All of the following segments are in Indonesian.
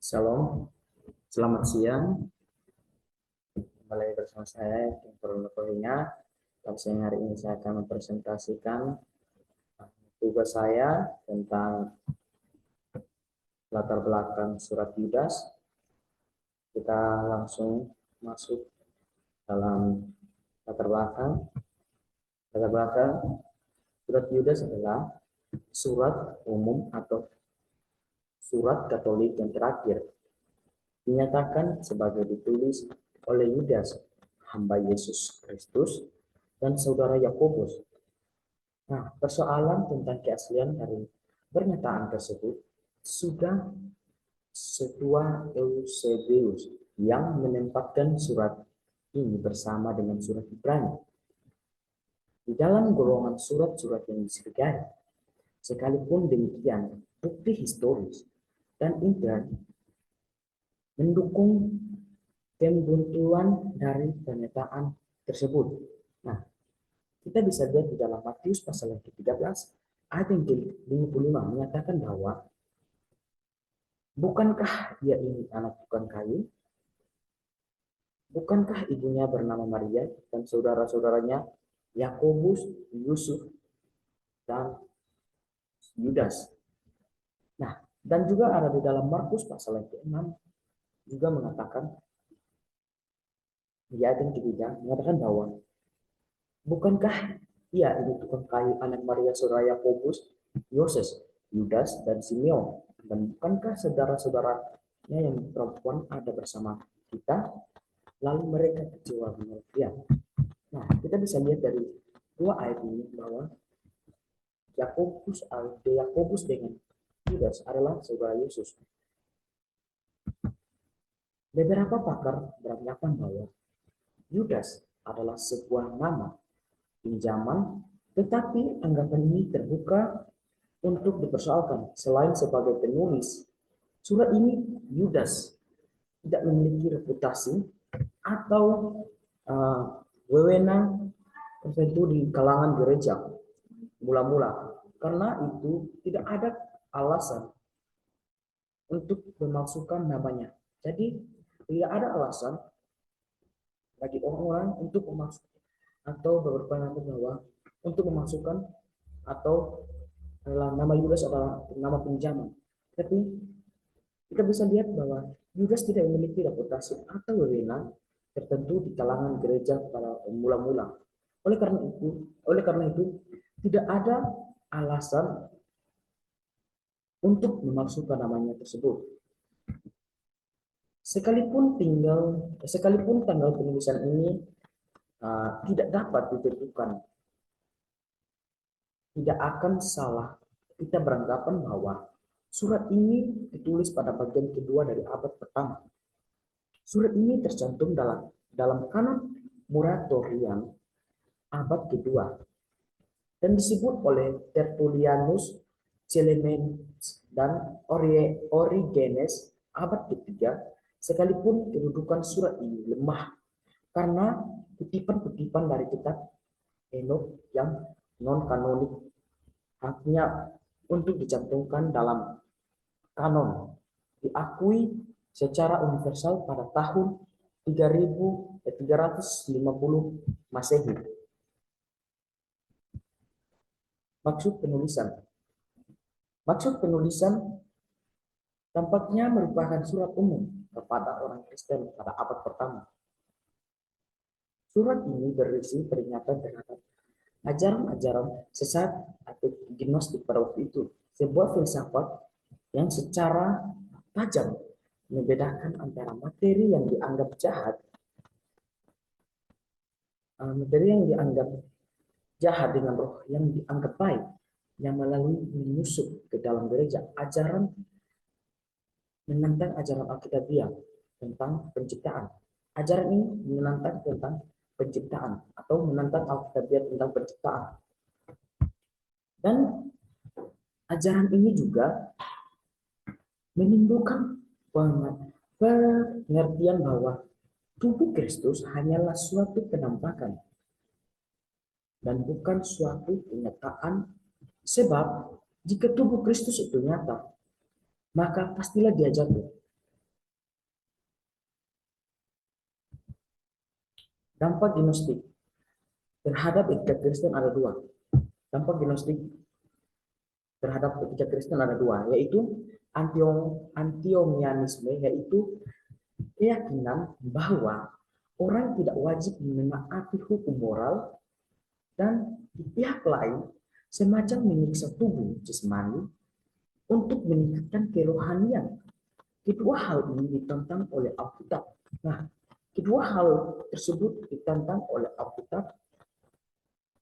Shalom, selamat siang. Kembali bersama saya, Tim Kohinya. Pada siang hari ini saya akan mempresentasikan tugas saya tentang latar belakang surat Yudas. Kita langsung masuk dalam latar belakang. Latar belakang surat Yudas adalah surat umum atau surat Katolik yang terakhir, dinyatakan sebagai ditulis oleh Yudas, hamba Yesus Kristus, dan saudara Yakobus. Nah, persoalan tentang keaslian dari pernyataan tersebut sudah setua Eusebius yang menempatkan surat ini bersama dengan surat Ibrani di dalam golongan surat-surat yang disegani. Sekalipun demikian, bukti historis dan intern mendukung pembuntuan dari pernyataan tersebut. Nah, kita bisa lihat di dalam Matius pasal yang ke-13 ayat yang ke-55 menyatakan bahwa bukankah ia ini anak tukang kayu? Bukankah ibunya bernama Maria dan saudara-saudaranya Yakobus, Yusuf, dan Yudas? Nah, dan juga ada di dalam Markus pasal yang ke-6 juga mengatakan di ayat yang ketiga mengatakan bahwa bukankah ia ini tukang kayu anak Maria saudara Yakobus, Yoses, Yudas, dan Simeon? Dan bukankah saudara-saudaranya yang perempuan ada bersama kita? Lalu mereka kecewa menolak dia. Nah, kita bisa lihat dari dua ayat ini bahwa Yakobus dengan Yudas adalah saudara Yesus. Beberapa pakar beranggapan bahwa Yudas adalah sebuah nama pinjaman, tetapi anggapan ini terbuka untuk dipersoalkan. Selain sebagai penulis surat ini, Yudas tidak memiliki reputasi atau wewenang tertentu di kalangan gereja mula-mula, karena itu tidak ada alasan untuk memasukkan namanya. Jadi tidak ada alasan bagi orang-orang untuk memasukkan atau berpendapat bahwa untuk memasukkan atau nama Yudas adalah nama pinjaman. Tapi kita bisa lihat bahwa Yudas tidak memiliki reputasi atau wewenang tertentu di kalangan gereja pada mula-mula. Oleh karena itu tidak ada alasan untuk memasukkan namanya tersebut. Sekalipun tanggal penulisan ini tidak dapat ditentukan, tidak akan salah kita beranggapan bahwa surat ini ditulis pada bagian kedua dari abad pertama. Surat ini tercantum dalam kanon Muratorian abad kedua dan disebut oleh Tertullianus, Clemens, dan Origenes abad ketiga. Sekalipun kedudukan surat ini lemah karena kutipan-kutipan dari kitab Henokh yang non-kanonik haknya untuk dicantumkan dalam kanon diakui secara universal pada tahun 350 Masehi. Maksud penulisan tampaknya merupakan surat umum kepada orang Kristen pada abad pertama. Surat ini berisi peringatan terhadap ajaran-ajaran sesat atau gnostik pada waktu itu, sebuah filsafat yang secara tajam membedakan antara materi yang dianggap jahat dengan roh yang dianggap baik, yang melalui menyusup ke dalam gereja ajaran menentang ajaran Alkitabiah tentang penciptaan. Ajaran ini menentang tentang penciptaan atau menentang Alkitabiah tentang penciptaan. Dan ajaran ini juga menimbulkan pengertian bahwa tubuh Kristus hanyalah suatu penampakan dan bukan suatu kenyataan. Sebab jika tubuh Kristus itu nyata, maka pastilah dia jatuh. Dampak gnostik terhadap etika Kristen ada dua. Dampak gnostik terhadap etika Kristen ada dua, yaitu antinomianisme, yaitu keyakinan bahwa orang tidak wajib menaati hukum moral, dan di pihak lain semacam menyiksa tubuh jasmani untuk meningkatkan kerohanian. Kedua hal ini ditentang oleh Alkitab. Nah, kedua hal tersebut ditentang oleh Alkitab.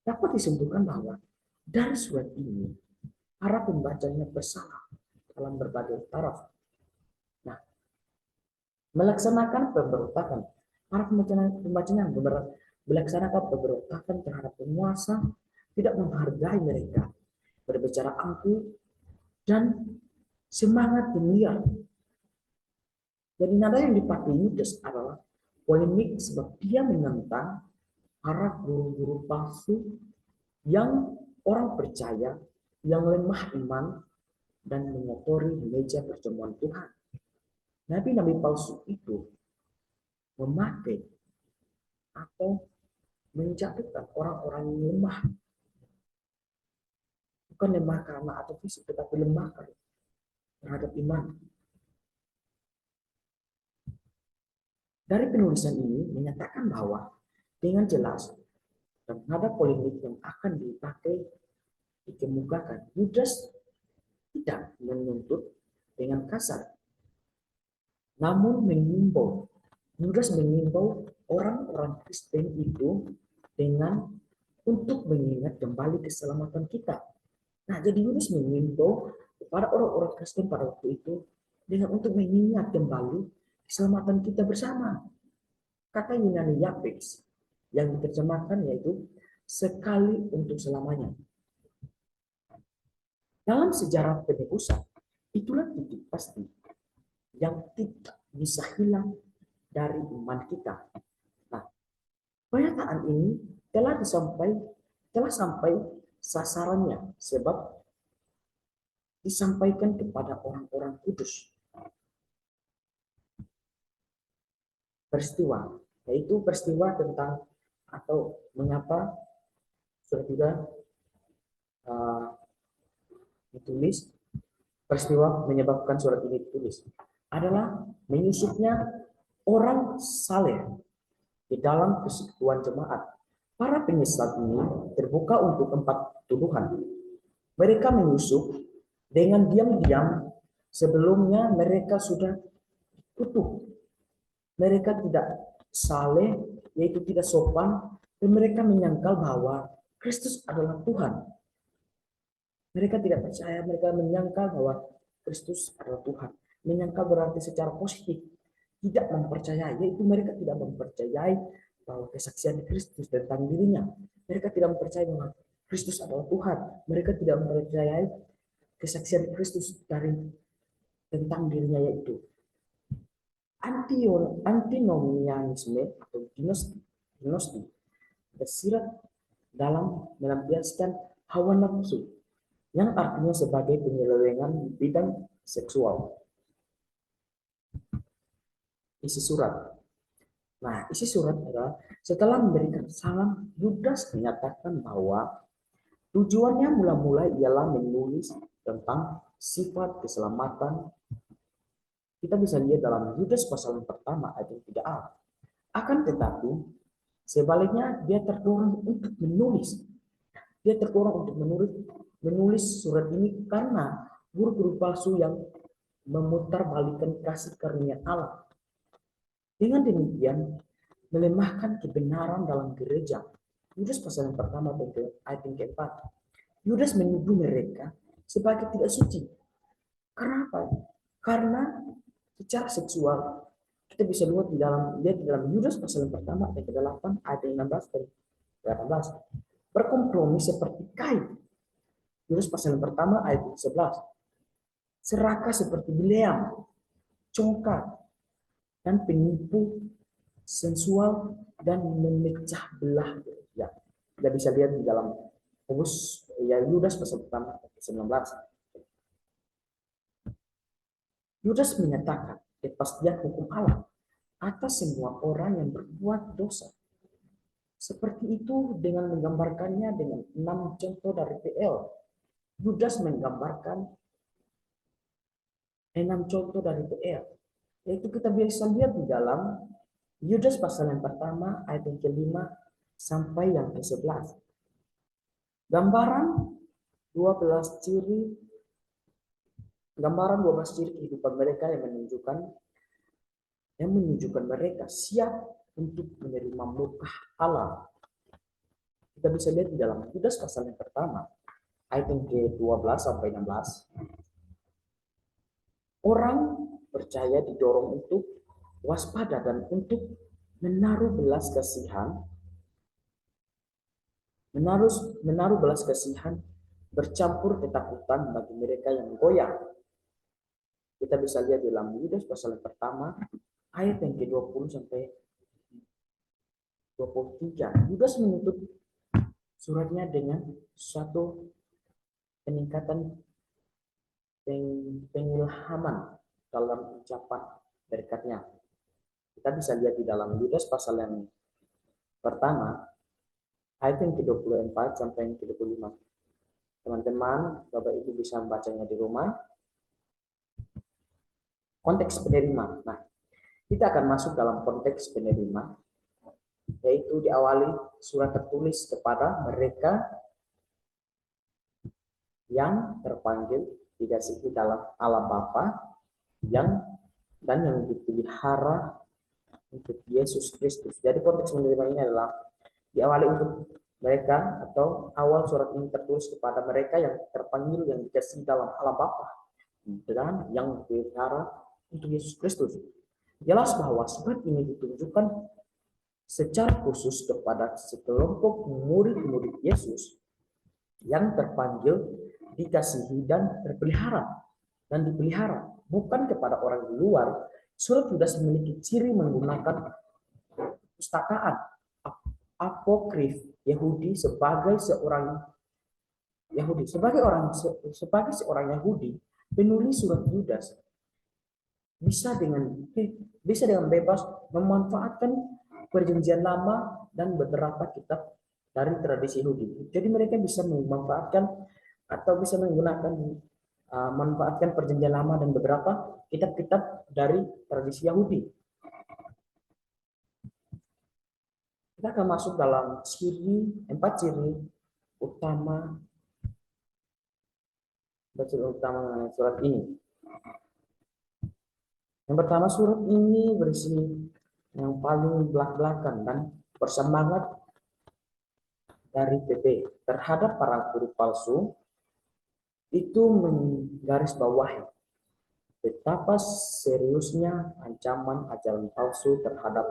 Dapat disimpulkan bahwa dari surat ini para pembacanya bersalah dalam berbagai taraf. Nah, melaksanakan pemberontakan, para pembacanya melaksanakan pemberontakan terhadap penguasa, tidak menghargai mereka, berbicara angkuh, dan semangat dunia. Jadi nada yang dipakai Yudas adalah polemik sebab dia menentang para guru-guru palsu yang orang percaya, yang lemah iman, dan mengotori meja pertemuan Tuhan. Nabi-nabi palsu itu memakai atau menjatuhkan orang-orang yang lemah. Bukan lemah karena atau fisik, tetapi lemah terhadap iman. Dari penulisan ini menyatakan bahwa dengan jelas dan ada polemik yang akan dikemukakan, Yudas tidak menuntut dengan kasar, namun Yudas mengimbau orang-orang Kristen itu dengan untuk mengingat kembali keselamatan kita. Nah, jadi Yudas mengimbau kepada orang-orang Kristen pada waktu itu dengan untuk mengingat kembali keselamatan kita bersama. Kata Yunani Yapex yang diterjemahkan yaitu sekali untuk selamanya. Dalam sejarah penebusan, itulah titik pasti yang tidak bisa hilang dari iman kita. Nah, pernyataan ini telah sampai sasarannya sebab disampaikan kepada orang-orang kudus. Peristiwa, yaitu peristiwa tentang atau mengapa sudah juga ditulis, peristiwa menyebabkan surat ini ditulis adalah menyusupnya orang saleh di dalam persekutuan jemaat. Para penyesat ini terbuka untuk 4 tuduhan. Mereka menyusup dengan diam-diam, sebelumnya mereka sudah kutuk. Mereka tidak saleh, yaitu tidak sopan, dan mereka menyangkal bahwa Kristus adalah Tuhan. Mereka tidak percaya, mereka menyangkal bahwa Kristus adalah Tuhan. Menyangkal berarti secara positif, tidak mempercayai, yaitu mereka tidak mempercayai bahwa kesaksian Kristus tentang dirinya. Mereka tidak mempercayai bahwa Kristus adalah Tuhan. Mereka tidak mempercayai kesaksian Kristus tentang dirinya, yaitu antinomianisme atau gnostik tersirat dalam melampiaskan hawa nafsu yang artinya sebagai penyelewengan di bidang seksual. Isi surat. Nah, isi surat adalah setelah memberikan salam, Yudas menyatakan bahwa tujuannya mula-mula ialah menulis tentang sifat keselamatan. Kita bisa lihat dalam Yudas pasal yang pertama ayat 3a. Akan tetapi, sebaliknya dia terdorong untuk menulis. Dia terdorong untuk menulis surat ini karena guru-guru palsu yang memutarbalikkan kasih karunia Allah. Dengan demikian, melemahkan kebenaran dalam gereja. Yudas pasal yang pertama ayat yang keempat. Yudas menuduh mereka sebagai tidak suci. Karena apa? Karena secara seksual kita bisa lihat di dalam Yudas pasal yang pertama ayat 8 ayat 16 dan 18. Berkompromi seperti kain. Yudas pasal yang pertama ayat 11. Serakah seperti beleang, congkak, dan penipu, sensual, dan memecah belah. Ya, kita bisa lihat di dalam Yudas pasal pertama ayat 19. Yudas menyatakan kepastian hukum Allah atas semua orang yang berbuat dosa. Seperti itu dengan menggambarkannya dengan 6 contoh dari PL. Yudas menggambarkan 6 contoh dari PL. Yaitu kita bisa lihat di dalam Yudas pasal yang pertama ayat yang kelima sampai yang ke-11. Gambaran 12 ciri kehidupan mereka yang menunjukkan mereka siap untuk menerima murka Allah. Kita bisa lihat di dalam Yudas pasal yang pertama ayat yang ke-12 sampai 16. Orang percaya didorong untuk waspada dan untuk menaruh belas kasihan, bercampur ketakutan bagi mereka yang goyah. Kita bisa lihat di dalam Yudas pasal yang pertama ayat yang ke-20 sampai 23. Yudas menutup suratnya dengan suatu peningkatan pengilhaman dalam ucapan berkatnya. Kita bisa lihat di dalam Yudas pasal yang pertama ayat yang ke-24 sampai yang ke-25. Teman-teman, Bapak Ibu bisa membacanya di rumah. Konteks penerima. Nah, kita akan masuk dalam konteks penerima, yaitu diawali surat tertulis kepada mereka yang terpanggil dikasihi dalam Allah Bapa yang dipelihara untuk Yesus Kristus. Jadi konteks menerima ini adalah diawali untuk mereka, atau awal surat ini tertulis kepada mereka yang terpanggil, yang dikasihi dalam Allah Bapa dan yang dipelihara untuk Yesus Kristus. Jelas bahwa surat ini ditunjukkan secara khusus kepada sekelompok murid-murid Yesus yang terpanggil, dikasihi dan dipelihara, bukan kepada orang di luar. Surat Yudas memiliki ciri menggunakan pustakaan apokrif Yahudi sebagai seorang Yahudi, penulis surat Yudas bisa dengan bebas memanfaatkan perjanjian lama dan beberapa kitab dari tradisi Yahudi. Jadi mereka bisa memanfaatkan atau bisa manfaatkan perjanjian lama dan beberapa kitab-kitab dari tradisi Yahudi. Kita akan masuk dalam 4 ciri utama surat ini. Yang pertama, surat ini berisi yang paling belak-belakan dan bersemangat dari PP terhadap para guru palsu. Itu menggarisbawahi betapa seriusnya ancaman ajaran palsu terhadap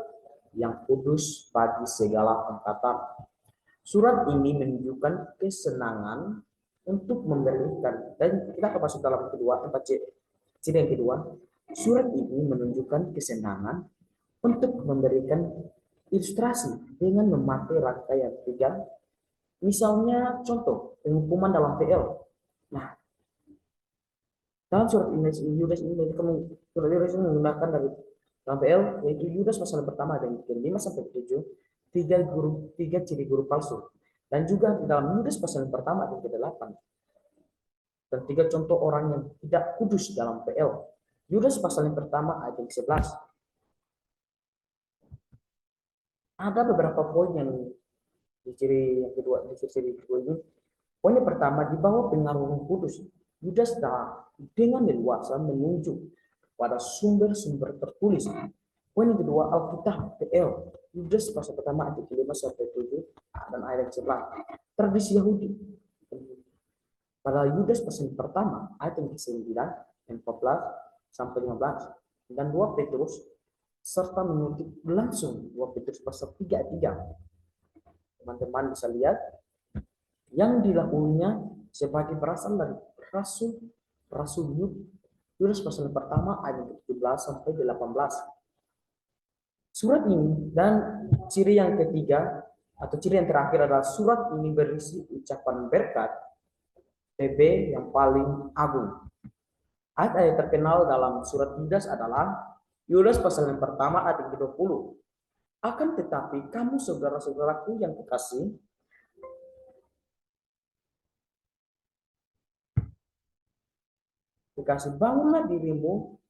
yang kudus bagi segala angkatan. Surat ini menunjukkan kesenangan untuk memberikan, dan kita akan masuk dalam ciri yang kedua. Surat ini menunjukkan kesenangan untuk memberikan ilustrasi dengan memakai rangkaian 3. Misalnya contoh penghukuman dalam PL. Nah, dalam surat Yudas ini menggunakan dari dalam PL, yaitu Yudas pasal pertama dan 5 sampai 7, 3 ciri guru palsu, dan juga di dalam Yudas pasal pertama dan 8, dan 3 contoh orang yang tidak kudus dalam PL. Yudas pasal yang pertama ayat 11. Ada beberapa poin yang di ciri kedua ini. Poin yang pertama, di bawah pengaruh Roh Kudus, Yudas dengan leluasa menunjuk pada sumber-sumber tertulis. Poin yang kedua, Alkitab PL, Yudas pasal pertama ayat 5 sampai 7 dan ayat 11. Tradisi Yahudi pada Yudas pasal pertama ayat yang ke-9 dan 14 sampai 15, dan 2 Petrus, serta mengutip langsung 2 Petrus pasal 3 ayat 3. Teman-teman bisa lihat yang dilakukannya sebagai berasal dari Rasul Yudas pasal pertama ayat 17 sampai 18. Surat ini, dan ciri yang ketiga atau ciri yang terakhir adalah surat ini berisi ucapan berkat PB yang paling agung. Ayat-ayat terkenal dalam surat Yudas adalah Yudas pasal yang pertama ayat 20. Akan tetapi kamu saudara-saudaraku yang kekasih, bangunlah dirimu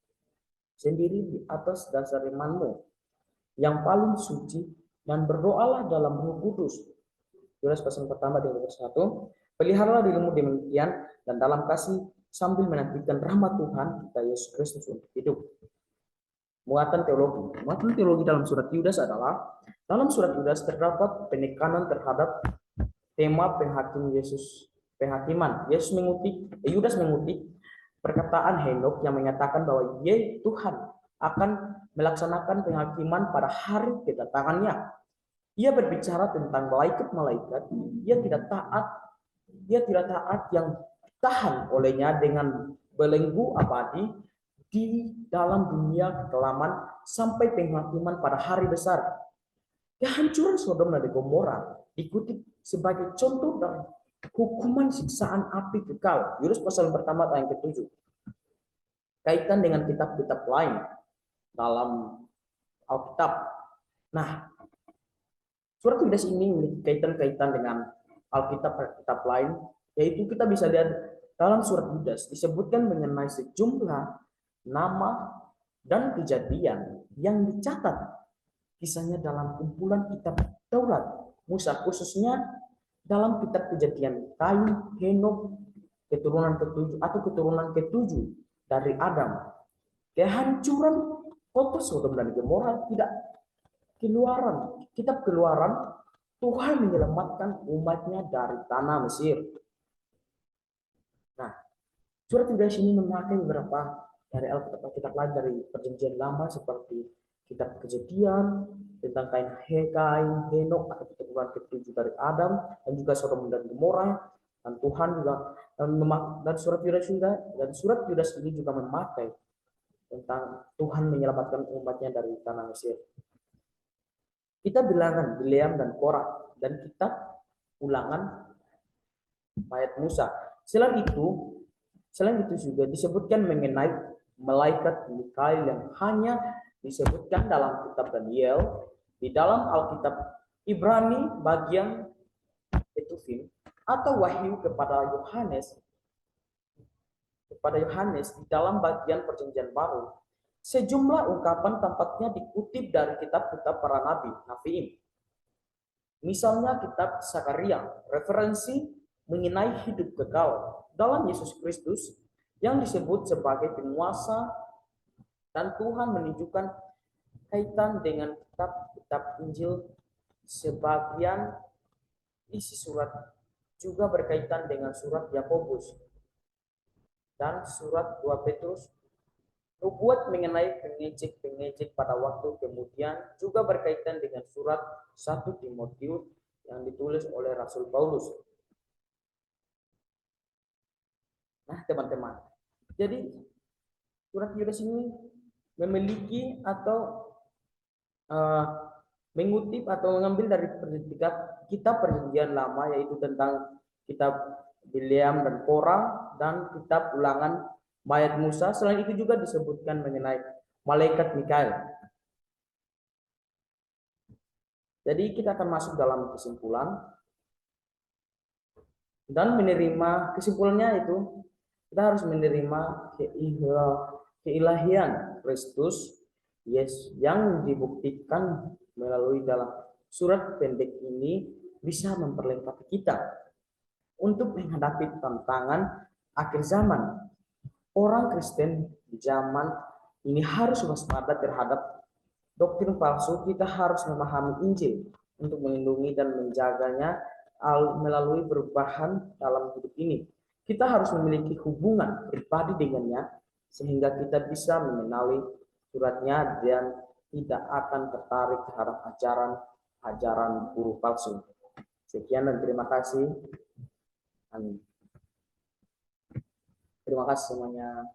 sendiri di atas dasar imanmu yang paling suci dan berdoalah dalam Roh Kudus. Yohanes pasal pertama di ayat 1. Peliharalah dirimu demikian dan dalam kasih sambil menantikan rahmat Tuhan kita Yesus Kristus untuk hidup. Muatan teologi dalam surat Yudas adalah dalam surat Yudas terdapat penekanan terhadap tema penghakiman. Yudas mengutip perkataan Henok yang menyatakan bahwa Tuhan akan melaksanakan penghakiman pada hari kedatangannya. Ia berbicara tentang malaikat-malaikat yang tidak taat yang ditahan olehnya dengan belenggu abadi di dalam dunia kekelaman sampai penghakiman pada hari besar. Kehancuran Sodom dan Gomora dikutip sebagai contoh dari hukuman siksaan api kekal. Yudas pasal pertama ayat ke-7. Kaitan dengan kitab-kitab lain dalam Alkitab. Nah, surat Yudas ini memiliki kaitan-kaitan dengan Alkitab lain, yaitu kita bisa lihat dalam surat Yudas disebutkan mengenai sejumlah nama dan kejadian yang dicatat kisahnya dalam kumpulan kitab Taurat Musa, khususnya dalam kitab Kejadian Kain, Henok, keturunan ke-7 dari Adam. Kehancuran kota Sodom dan Gomora tidak kitab Keluaran, Tuhan menyelamatkan umatnya dari tanah Mesir. Nah, surat Yudas ini memakai beberapa dari Alkitab lain dari Perjanjian Lama seperti kitab Kejadian tentang Kain, Henok atau keturunan ke-7 dari Adam, dan juga Sodom dan Gomora. Dan Tuhan juga dan surat Yudas ini juga memakai tentang Tuhan menyelamatkan umatnya dari tanah Mesir. Kita bilangan Bileam dan Korah dan kitab Ulangan Mayat Musa. Selain itu juga disebutkan mengenai malaikat Mikail yang hanya disebutkan dalam kitab Daniel, di dalam Alkitab Ibrani bagian Ketuvim, atau Wahyu kepada Yohanes di dalam bagian Perjanjian Baru. Sejumlah ungkapan tampaknya dikutip dari kitab-kitab para nabi. Misalnya kitab Sakaria, referensi mengenai hidup kekal dalam Yesus Kristus yang disebut sebagai penguasa, dan Tuhan menunjukkan kaitan dengan kitab-kitab Injil. Sebagian isi surat juga berkaitan dengan surat Yakobus dan surat 2 Petrus. Nubuat mengenai pengejek pada waktu kemudian juga berkaitan dengan surat 1 Timotius yang ditulis oleh Rasul Paulus. Nah, teman-teman, jadi surat Yudas ini memiliki atau mengutip atau mengambil dari kitab Perjanjian Lama, yaitu tentang kitab Bileam dan Korah dan kitab Ulangan Mayat Musa. Selain itu juga disebutkan mengenai malaikat Mikail. Jadi kita akan masuk dalam kesimpulan dan menerima kesimpulannya itu kita harus menerima keilahian Kristus yang dibuktikan melalui dalam surat pendek ini bisa memperlengkapi kita untuk menghadapi tantangan akhir zaman. Orang Kristen di zaman ini harus waspada terhadap doktrin palsu. Kita harus memahami Injil untuk melindungi dan menjaganya melalui perubahan dalam hidup ini. Kita harus memiliki hubungan pribadi dengannya sehingga kita bisa mengenali suratnya dan tidak akan tertarik terhadap ajaran guru palsu. Sekian dan terima kasih. Amin. Terima kasih semuanya.